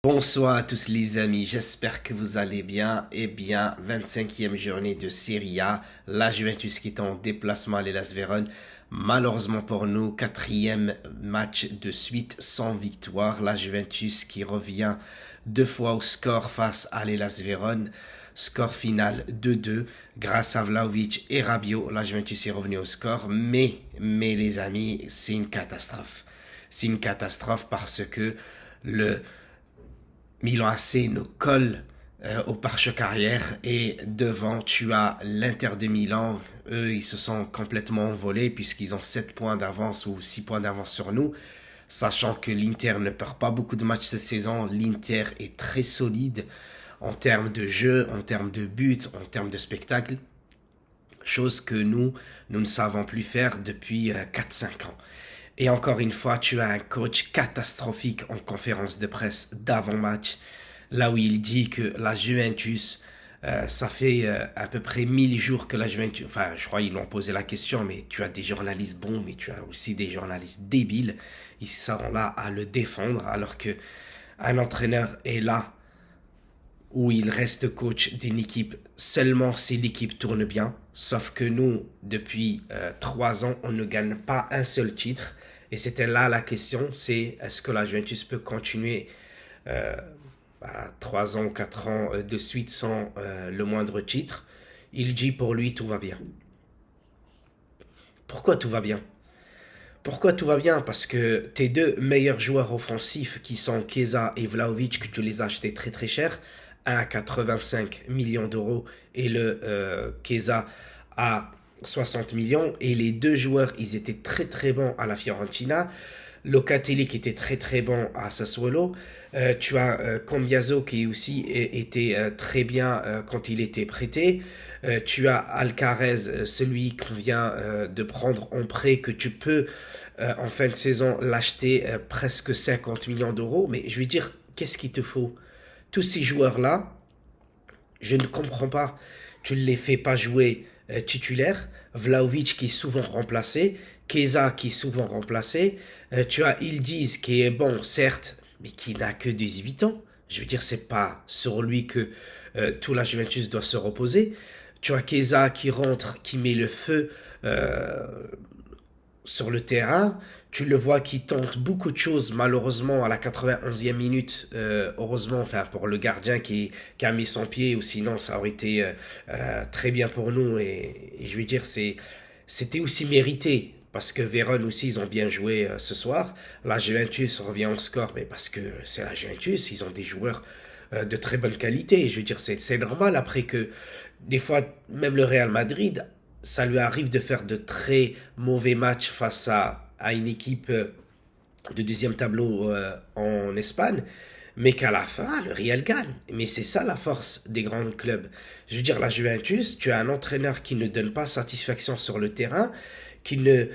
Bonsoir à tous les amis, j'espère que vous allez bien. Eh bien, 25e journée de Serie A, la Juventus qui est en déplacement à l'Hellas Vérone. Malheureusement pour nous, quatrième match de suite sans victoire. La Juventus qui revient deux fois au score face à l'Hellas Vérone. Score final 2-2 grâce à Vlahovic et Rabiot. La Juventus est revenue au score, mais les amis, c'est une catastrophe. C'est une catastrophe parce que le Milan AC nous colle au pare-choc arrière et devant tu as l'Inter de Milan. Eux, ils se sont complètement envolés puisqu'ils ont 7 points d'avance ou 6 points d'avance sur nous. Sachant que l'Inter ne perd pas beaucoup de matchs cette saison, l'Inter est très solide en termes de jeu, en termes de but, en termes de spectacle. Chose que nous ne savons plus faire depuis 4-5 ans. Et encore une fois, tu as un coach catastrophique en conférence de presse d'avant-match, là où il dit que la Juventus, ça fait à peu près 1000 jours que la Juventus, enfin je crois qu'ils l'ont posé la question, mais tu as des journalistes bons, mais tu as aussi des journalistes débiles, ils sont là à le défendre, alors que un entraîneur est là où il reste coach d'une équipe seulement si l'équipe tourne bien. Sauf que nous, depuis 3 ans, on ne gagne pas un seul titre. Et c'était là la question, c'est est-ce que la Juventus peut continuer 3 ans ou 4 ans de suite sans le moindre titre. Il dit pour lui tout va bien. Pourquoi tout va bien? Pourquoi tout va bien? Parce que tes deux meilleurs joueurs offensifs qui sont Chiesa et Vlahovic, que tu les as achetés très très cher, un à 85 millions d'euros et le Chiesa à 60 millions. Et les deux joueurs, ils étaient très très bons à la Fiorentina. Locatelli qui était très très bon à Sassuolo. Tu as Cambiaso qui aussi était très bien quand il était prêté. Tu as Alcaraz, celui qu'on vient de prendre en prêt, que tu peux en fin de saison l'acheter presque 50 millions d'euros. Mais je veux dire, qu'est-ce qu'il te faut? Tous ces joueurs-là, je ne comprends pas. Tu ne les fais pas jouer titulaires. Vlahovic qui est souvent remplacé. Chiesa qui est souvent remplacé. Tu as Ildiz qui est bon, certes, mais qui n'a que 18 ans. Je veux dire, c'est pas sur lui que tout la Juventus doit se reposer. Tu as Chiesa qui rentre, qui met le feu sur le terrain. Tu le vois qui tente beaucoup de choses, malheureusement, à la 91e minute. Heureusement, enfin, pour le gardien qui a mis son pied, ou sinon, ça aurait été très bien pour nous. Et je veux dire, c'était aussi mérité. Parce que Vérone aussi, ils ont bien joué ce soir. La Juventus revient au score, mais parce que c'est la Juventus, ils ont des joueurs de très bonne qualité. Je veux dire, c'est normal après que des fois, même le Real Madrid, ça lui arrive de faire de très mauvais matchs face à une équipe de deuxième tableau en Espagne, mais qu'à la fin, le Real gagne. Mais c'est ça la force des grands clubs. Je veux dire, la Juventus, tu as un entraîneur qui ne donne pas satisfaction sur le terrain, qui ne,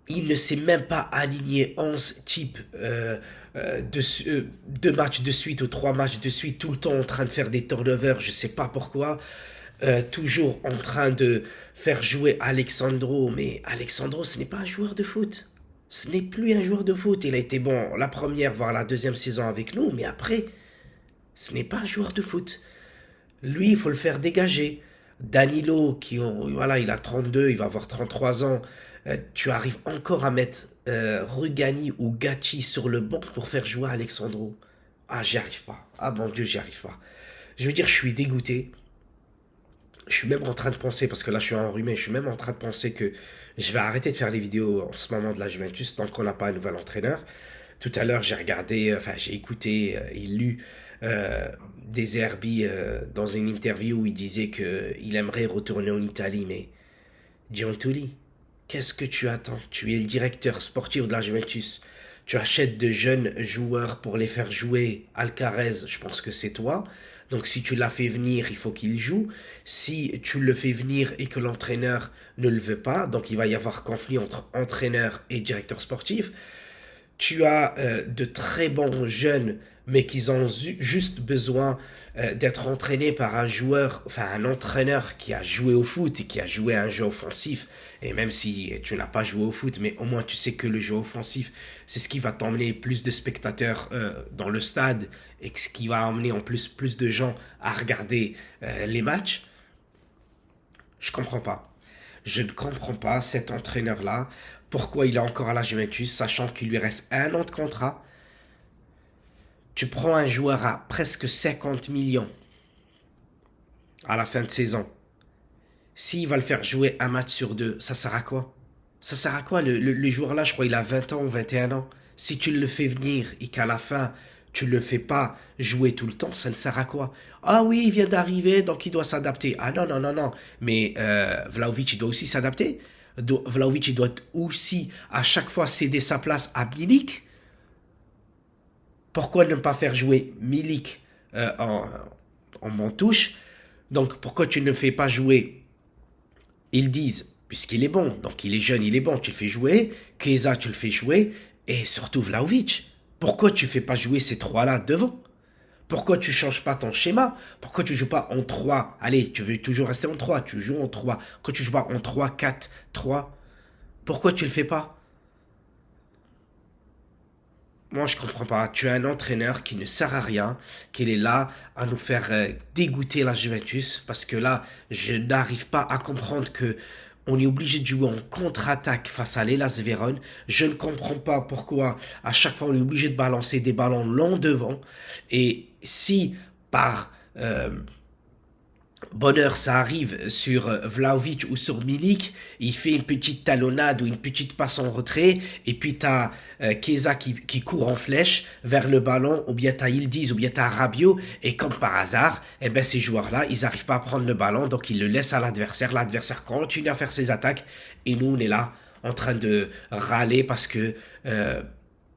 il ne sait même pas aligner 11 types deux matchs de suite ou 3 matchs de suite, tout le temps en train de faire des turnovers, je ne sais pas pourquoi. Toujours en train de faire jouer Alexandro, mais Alexandro, ce n'est pas un joueur de foot. Ce n'est plus un joueur de foot. Il a été bon la première, voire la deuxième saison avec nous, mais après, ce n'est pas un joueur de foot. Lui, il faut le faire dégager. Danilo, voilà, il a 32, il va avoir 33 ans. Tu arrives encore à mettre Rugani ou Gatti sur le banc pour faire jouer Alexandro. Ah, j'y arrive pas. Ah, mon Dieu, j'y arrive pas. Je veux dire, je suis dégoûté. Je suis même en train de penser, parce que là je suis enrhumé, je suis même en train de penser que je vais arrêter de faire les vidéos en ce moment de la Juventus tant qu'on n'a pas un nouvel entraîneur. Tout à l'heure, j'ai regardé, enfin j'ai écouté et lu des Herbi dans une interview où il disait qu'il aimerait retourner en Italie, mais Giuntoli, qu'est-ce que tu attends? Tu es le directeur sportif de la Juventus. Tu achètes de jeunes joueurs pour les faire jouer. Alcaraz, je pense que c'est toi. Donc si tu l'as fait venir, il faut qu'il joue. Si tu le fais venir et que l'entraîneur ne le veut pas, donc il va y avoir conflit entre entraîneur et directeur sportif. Tu as de très bons jeunes mais qu'ils ont juste besoin d'être entraînés par un joueur, enfin un entraîneur qui a joué au foot et qui a joué à un jeu offensif. Et même si tu n'as pas joué au foot, mais au moins tu sais que le jeu offensif, c'est ce qui va t'emmener plus de spectateurs dans le stade et ce qui va emmener en plus de gens à regarder les matchs. Je comprends pas. Je ne comprends pas cet entraîneur-là, pourquoi il est encore à la Juventus, sachant qu'il lui reste un an de contrat. Tu prends un joueur à presque 50 millions à la fin de saison. S'il va le faire jouer un match sur deux, ça sert à quoi? Ça sert à quoi le joueur-là, je crois, il a 20 ans ou 21 ans. Si tu le fais venir et qu'à la fin, tu ne le fais pas jouer tout le temps, ça ne sert à quoi? Ah oui, il vient d'arriver, donc il doit s'adapter. Ah non, non, non, non. Mais Vlahovic, il doit aussi s'adapter. Vlahovic, il doit aussi, à chaque fois, céder sa place à Milik. Pourquoi ne pas faire jouer Milik en banc touche? Donc pourquoi tu ne fais pas jouer, ils disent, puisqu'il est bon, donc il est jeune, il est bon, tu le fais jouer, Chiesa, tu le fais jouer, et surtout Vlahovic. Pourquoi tu ne fais pas jouer ces trois-là devant? Pourquoi tu ne changes pas ton schéma? Pourquoi tu ne joues pas en 3? Allez, tu veux toujours rester en 3, tu joues en 3. Pourquoi tu ne joues pas en 3, 4, 3? Pourquoi tu ne le fais pas? Moi, je comprends pas. Tu es un entraîneur qui ne sert à rien, qui est là à nous faire dégoûter la Juventus, parce que là, je n'arrive pas à comprendre que on est obligé de jouer en contre-attaque face à l'Hellas Vérone. Je ne comprends pas pourquoi à chaque fois on est obligé de balancer des ballons longs devant. Et si par bonheur, ça arrive sur Vlahovic ou sur Milik, il fait une petite talonnade ou une petite passe en retrait, et puis t'as Chiesa qui court en flèche vers le ballon, ou bien t'as Yildiz, ou bien t'as Rabiot, et comme par hasard, eh ben ces joueurs-là, ils n'arrivent pas à prendre le ballon, donc ils le laissent à l'adversaire continue à faire ses attaques, et nous on est là en train de râler parce que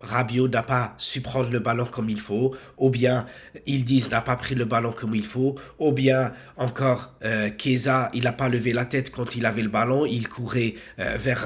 Rabiot n'a pas su prendre le ballon comme il faut, ou bien Yildiz n'a pas pris le ballon comme il faut, ou bien encore Chiesa, il n'a pas levé la tête quand il avait le ballon, il courait vers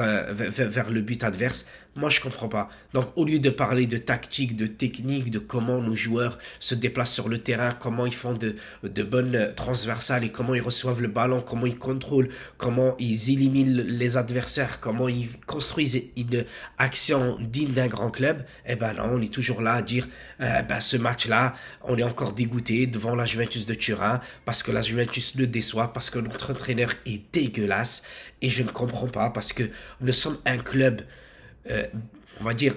le but adverse. Moi, je comprends pas. Donc, au lieu de parler de tactique, de technique, de comment nos joueurs se déplacent sur le terrain, comment ils font de bonnes transversales et comment ils reçoivent le ballon, comment ils contrôlent, comment ils éliminent les adversaires, comment ils construisent une action digne d'un grand club, eh ben non, on est toujours là à dire, ce match-là, on est encore dégoûté devant la Juventus de Turin parce que la Juventus le déçoit, parce que notre entraîneur est dégueulasse et je ne comprends pas parce que nous sommes un club on va dire,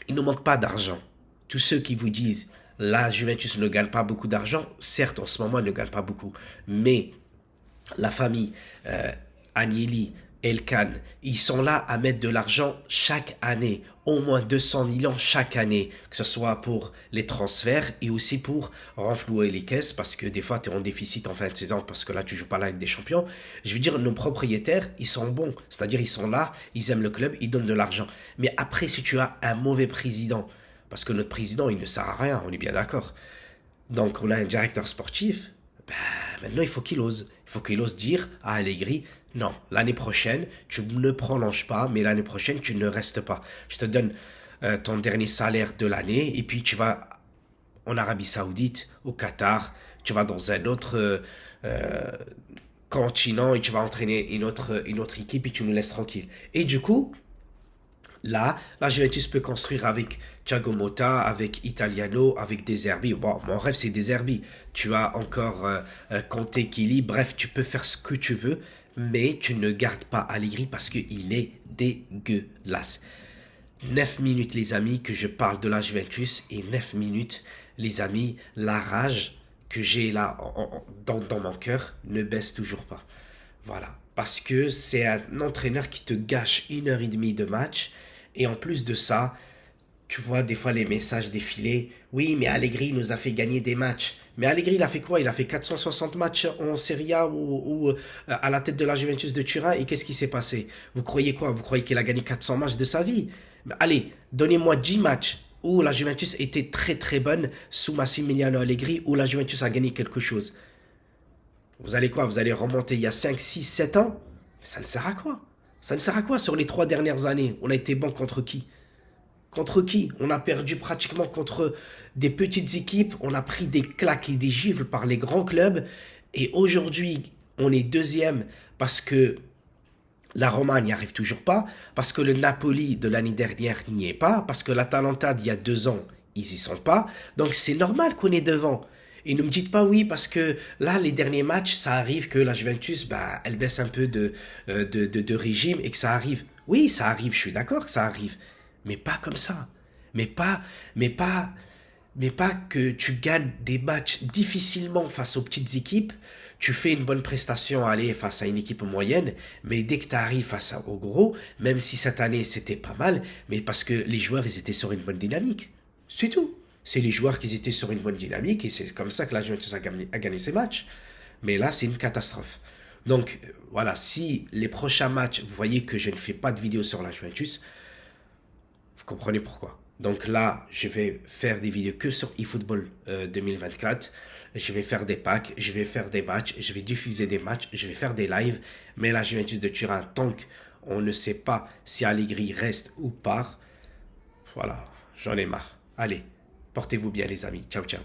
il ne manque pas d'argent. Tous ceux qui vous disent, la Juventus ne gagne pas beaucoup d'argent, certes, en ce moment, elle ne gagne pas beaucoup, mais la famille Agnelli, Elkan, ils sont là à mettre de l'argent chaque année, au moins 200 millions chaque année, que ce soit pour les transferts et aussi pour renflouer les caisses, parce que des fois tu es en déficit en fin de saison, parce que là tu joues pas la Ligue des Champions. Je veux dire, nos propriétaires, ils sont bons, c'est-à-dire ils sont là, ils aiment le club, ils donnent de l'argent. Mais après, si tu as un mauvais président, parce que notre président, il ne sert à rien, on est bien d'accord. Donc on a un directeur sportif, ben, maintenant il faut qu'il ose. Il faut qu'il ose dire à Allegri, non, l'année prochaine, tu ne prolonges pas, mais l'année prochaine, tu ne restes pas. Je te donne ton dernier salaire de l'année, et puis tu vas en Arabie Saoudite, au Qatar, tu vas dans un autre continent, et tu vas entraîner une autre équipe, et tu nous laisses tranquille. Et du coup, là, la Juventus peut construire avec Thiago Motta, avec Italiano, avec De Zerbi. Bon, mon rêve, c'est De Zerbi. Tu as encore Conte, Kili. Bref, tu peux faire ce que tu veux, mais tu ne gardes pas Allegri parce qu'il est dégueulasse. 9 minutes, les amis, que je parle de la Juventus, et 9 minutes, les amis, la rage que j'ai là dans mon cœur ne baisse toujours pas. Voilà. Parce que c'est un entraîneur qui te gâche 1 heure et demie de match. Et en plus de ça, tu vois des fois les messages défiler. Oui, mais Allegri nous a fait gagner des matchs. Mais Allegri, il a fait quoi? Il a fait 460 matchs en Serie A ou à la tête de la Juventus de Turin. Et qu'est-ce qui s'est passé? Vous croyez quoi? Vous croyez qu'il a gagné 400 matchs de sa vie? Allez, donnez-moi 10 matchs où la Juventus était très très bonne sous Massimiliano Allegri, où la Juventus a gagné quelque chose. Vous allez quoi? Vous allez remonter il y a 5, 6, 7 ans? Mais ça ne sert à quoi? Ça ne sert à quoi sur les 3 dernières années? On a été bon contre qui? Contre qui? On a perdu pratiquement contre des petites équipes, on a pris des claques et des gifles par les grands clubs, et aujourd'hui, on est deuxième parce que la Roma n'y arrive toujours pas, parce que le Napoli de l'année dernière n'y est pas, parce que l'Atalanta d'il y a 2 ans, ils y sont pas. Donc c'est normal qu'on est devant. Et ne me dites pas oui, parce que là, les derniers matchs, ça arrive que la Juventus, bah, elle baisse un peu de régime et que ça arrive. Oui, ça arrive, je suis d'accord que ça arrive. Mais pas comme ça. Mais pas, mais pas, mais pas que tu gagnes des matchs difficilement face aux petites équipes, tu fais une bonne prestation aller face à une équipe moyenne, mais dès que tu arrives face aux gros, même si cette année c'était pas mal, mais parce que les joueurs ils étaient sur une bonne dynamique. C'est tout. C'est les joueurs qui étaient sur une bonne dynamique et c'est comme ça que la Juventus a gagné ses matchs. Mais là, c'est une catastrophe. Donc voilà, si les prochains matchs, vous voyez que je ne fais pas de vidéo sur la Juventus, vous comprenez pourquoi. Donc là, je vais faire des vidéos que sur eFootball 2024. Je vais faire des packs, je vais faire des matchs, je vais diffuser des matchs, je vais faire des lives. Mais la Juventus de Turin, tant qu'on ne sait pas si Allegri reste ou part, voilà, j'en ai marre. Allez, portez-vous bien les amis. Ciao, ciao.